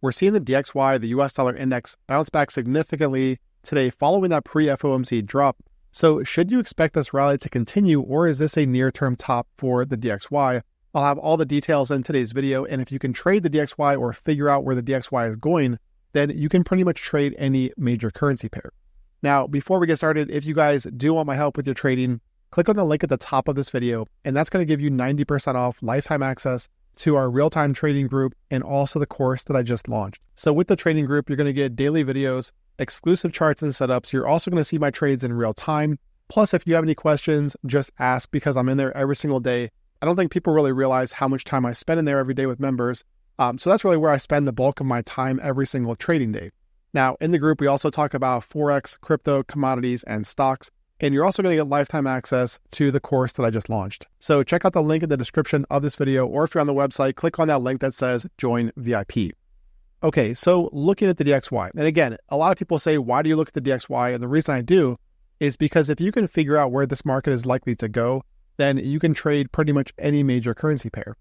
we're seeing the DXY, the US dollar index, bounce back significantly today following that pre-FOMC drop. So should you expect this rally to continue, or is this a near-term top for the DXY? I'll have all the details in today's video, and if you can trade the DXY or figure out where the DXY is going, then you can pretty much trade any major currency pair. Now, before we get started, if you guys do want my help with your trading, click on the link at the top of this video, and that's going to give you 90% off lifetime access to our real-time trading group and also the course that I just launched. So with the trading group, you're going to get daily videos, exclusive charts and setups. You're also going to see my trades in real time. Plus, if you have any questions, just ask because I'm in there every single day. I don't think people really realize how much time I spend in there every day with members. So that's really where I spend the bulk of my time every single trading day. Now, in the group, we also talk about forex, crypto, commodities, and stocks. And you're also going to get lifetime access to the course that I just launched. So check out the link in the description of this video, or if you're on the website, click on that link that says Join VIP. Okay, so looking at the DXY. And again, a lot of people say, why do you look at the DXY? And the reason I do is because if you can figure out where this market is likely to go, then you can trade pretty much any major currency pair.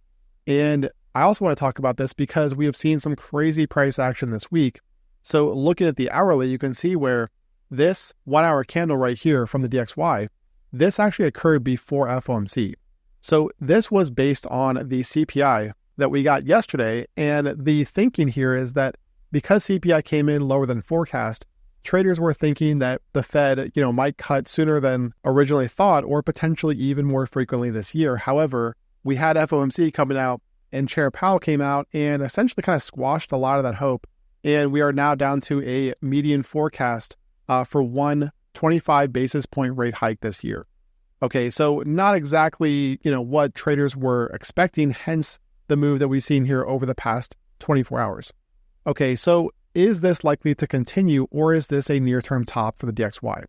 And I also want to talk about this because we have seen some crazy price action this week. So looking at the hourly, you can see where this 1 hour candle right here from the DXY, this actually occurred before FOMC. So this was based on the CPI that we got yesterday. And the thinking here is that because CPI came in lower than forecast, traders were thinking that the Fed, might cut sooner than originally thought, or potentially even more frequently this year. However, we had FOMC coming out and Chair Powell came out and essentially kind of squashed a lot of that hope. And we are now down to a median forecast for one 25 basis point rate hike this year. Okay, so not exactly, what traders were expecting, hence the move that we've seen here over the past 24 hours. Okay, so is this likely to continue, or is this a near-term top for the DXY?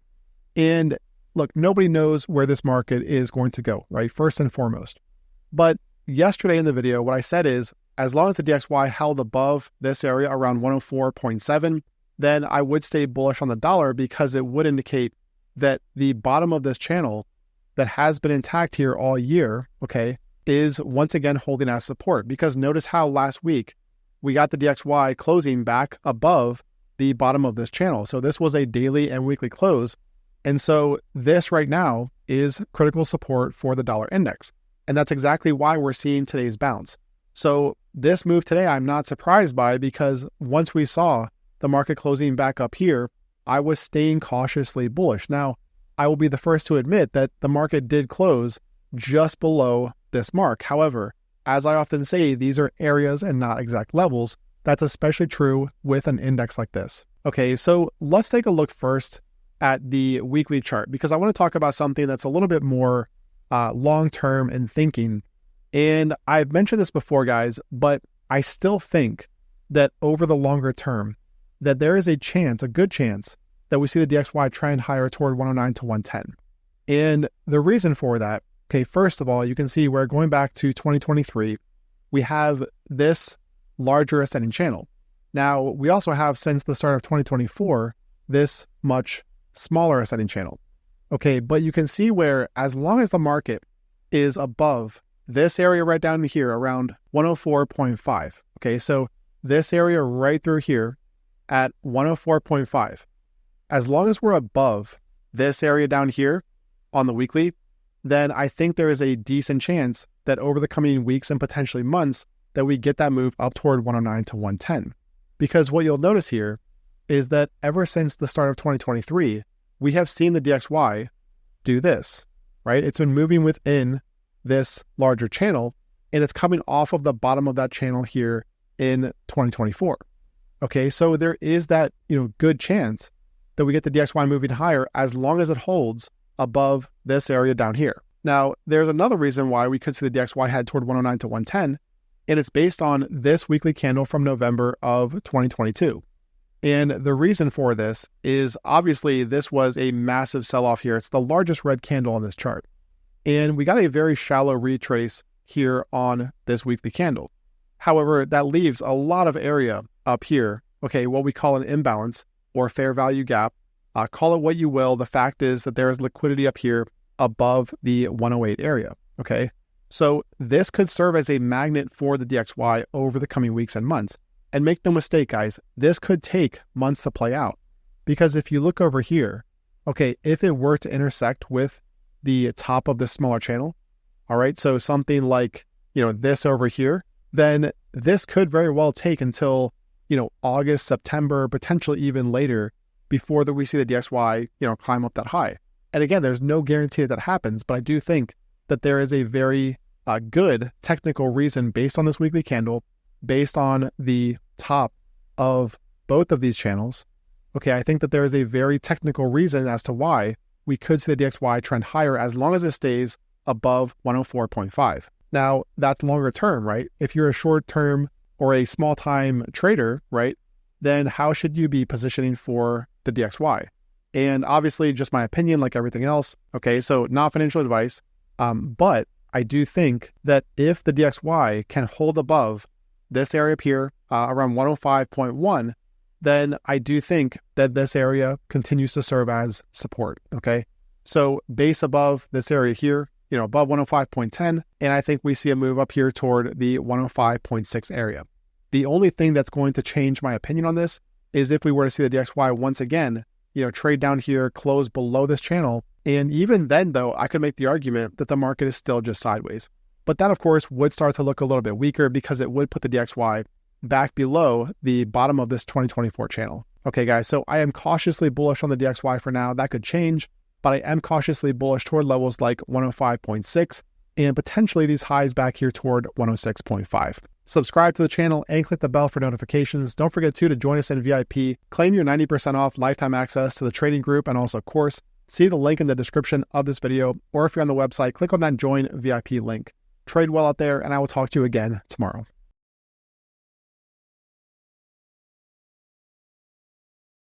And look, nobody knows where this market is going to go, right? First and foremost. But yesterday in the video, what I said is, as long as the DXY held above this area around 104.7, then I would stay bullish on the dollar because it would indicate that the bottom of this channel that has been intact here all year, okay, is once again holding as support. Because notice how last week we got the DXY closing back above the bottom of this channel. So this was a daily and weekly close. And so this right now is critical support for the dollar index. And that's exactly why we're seeing today's bounce. So this move today, I'm not surprised by, because once we saw the market closing back up here, I was staying cautiously bullish. Now, I will be the first to admit that the market did close just below this mark. However, as I often say, these are areas and not exact levels. That's especially true with an index like this. Okay, so let's take a look first at the weekly chart, because I want to talk about something that's a little bit more long-term in thinking. And I've mentioned this before, guys, but I still think that over the longer term, that there is a good chance, that we see the DXY trend higher toward 109 to 110. And the reason for that, okay, first of all, you can see we're going back to 2023. We have this larger ascending channel. Now, we also have, since the start of 2024, this much smaller ascending channel. Okay, but you can see where, as long as the market is above this area right down here around 104.5, okay, so this area right through here at 104.5, as long as we're above this area down here on the weekly, then I think there is a decent chance that over the coming weeks and potentially months that we get that move up toward 109 to 110. Because what you'll notice here is that ever since the start of 2023, we have seen the DXY do this, right? It's been moving within this larger channel, and it's coming off of the bottom of that channel here in 2024. Okay, so there is that, good chance that we get the DXY moving higher as long as it holds above this area down here. Now, there's another reason why we could see the DXY head toward 109 to 110, and it's based on this weekly candle from November of 2022. And the reason for this is obviously this was a massive sell-off here. It's the largest red candle on this chart. And we got a very shallow retrace here on this weekly candle. However, that leaves a lot of area up here, okay, what we call an imbalance or fair value gap. Call it what you will. The fact is that there is liquidity up here above the 108 area, okay? So this could serve as a magnet for the DXY over the coming weeks and months. And make no mistake, guys, this could take months to play out. Because if you look over here, okay, if it were to intersect with the top of this smaller channel, all right, so something like, this over here, then this could very well take until, August, September, potentially even later before that we see the DXY, climb up that high. And again, there's no guarantee that happens, but I do think that there is a very good technical reason based on this weekly candle, based on the top of both of these channels. Okay, I think that there is a very technical reason as to why we could see the DXY trend higher as long as it stays above 104.5. Now, that's longer term, right? If you're a short term or a small time trader, right, then how should you be positioning for the DXY? And obviously, just my opinion, like everything else. Okay, so not financial advice, but I do think that if the DXY can hold above this area up here, around 105.1, then I do think that this area continues to serve as support, okay? So base above this area here, above 105.10, and I think we see a move up here toward the 105.6 area. The only thing that's going to change my opinion on this is if we were to see the DXY once again, trade down here, close below this channel. And even then, though, I could make the argument that the market is still just sideways. But that, of course, would start to look a little bit weaker because it would put the DXY back below the bottom of this 2024 channel. Okay, guys, so I am cautiously bullish on the DXY for now. That could change, but I am cautiously bullish toward levels like 105.6 and potentially these highs back here toward 106.5. Subscribe to the channel and click the bell for notifications. Don't forget to join us in VIP, claim your 90% off lifetime access to the trading group and also course. See the link in the description of this video, or if you're on the website, click on that join VIP link. Trade well out there, and I will talk to you again tomorrow.